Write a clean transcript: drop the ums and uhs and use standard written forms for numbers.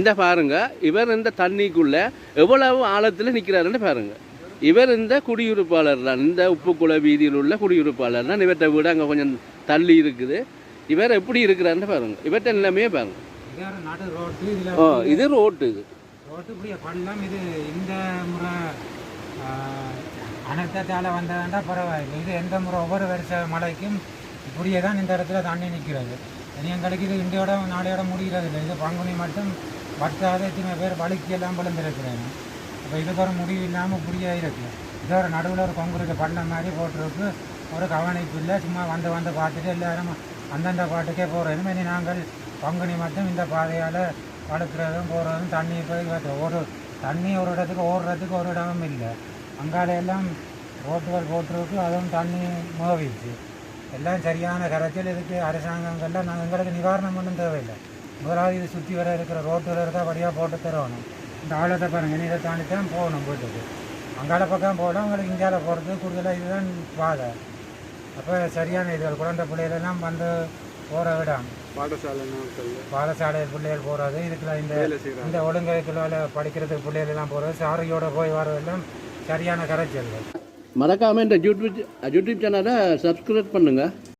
இந்த பாருங்க, இவர் இந்த தண்ணிக்குள்ள எவ்வளவு ஆழத்தில் நிற்கிறாருன்னு பாருங்க. இவர் இந்த குடியிருப்பாளர் தான், இந்த உப்புக்குள வீதியில் உள்ள குடியிருப்பாளர் தான். இவற்றை வீடு அங்கே கொஞ்சம் தள்ளி இருக்குது. இவர் எப்படி இருக்கிறாருன்னு பாருங்க. இவற்றை எல்லாமே பாருங்க. இது ரோட்டு, இது ரோட்டு இப்படியே பள்ளம். இது இந்த முறை அனர்த்தத்தால் வந்ததாண்டா பரவாயில்லை. இது எந்த முறை ஒவ்வொரு வருஷ மழைக்கும் இப்படியே தான் இந்த இடத்துல தண்ணி நிற்கிறது. எங்களுக்கு இது இந்தியோட நாளையோட முடிகிறது இல்லை. இது பங்குனி மட்டும் பத்தாத இத்தனை பேர் வலிக்கு எல்லாம் விழுந்திருக்கிறாங்க. இப்போ இதுக்கு ஒரு முடிவு இல்லாமல் இப்படியே இருக்குது. இது ஒரு நடுவில் ஒரு கொங்குருக்கு பள்ளம் மாதிரி போட்டிருக்கு. ஒரு கவனிப்பு இல்லை. சும்மா வந்து பார்த்துட்டு எல்லோரும் அந்தந்த பாட்டுக்கே போகிறோம். இனிமேல் நாங்கள் பங்குனி மட்டும் இந்த பாதையால் வளர்க்குறதும் போகிறதும் தண்ணி போய் ஒரு தண்ணி ஒரு இடத்துக்கு ஓடுறதுக்கு ஒரு இடமும் இல்லை. அங்கால எல்லாம் ரோட்டுகள் போட்டிருக்கு. அதுவும் தண்ணி முகவிச்சு எல்லாம் சரியான கரைச்சல். இதுக்கு அரசாங்கங்கள்லாம் நாங்கள் எங்களுக்கு நிவாரணம் ஒன்றும் தேவையில்லை. முதலாவது இது சுற்றி வர இருக்கிற ரோட்டில் இருந்தால் வழியாக போட்டு தரணும். இந்த ஆழத்தை பாருங்கள், இதை தாண்டி தான் போகணும் வீட்டுக்கு. அங்கால பக்கம் போனால் உங்களுக்கு இந்தியாவில் போகிறது கூடுதலாக இதுதான் பாதை. அப்போ சரியான இதுகள் குழந்தை பிள்ளைகளெல்லாம் வந்து போகிற விடம் பாடசாலை பிள்ளைகள் போகிறது. இதுக்குள்ள இந்த ஒழுங்குக்குள்ள படிக்கிறதுக்கு பிள்ளைகளெல்லாம் போகிறது. சாரியோட போய் வரதெல்லாம் சரியான கரைச்சல்கள். மறக்காமல் இந்த யூடியூப் சேனலை சப்ஸ்கிரைப் பண்ணுங்கள்.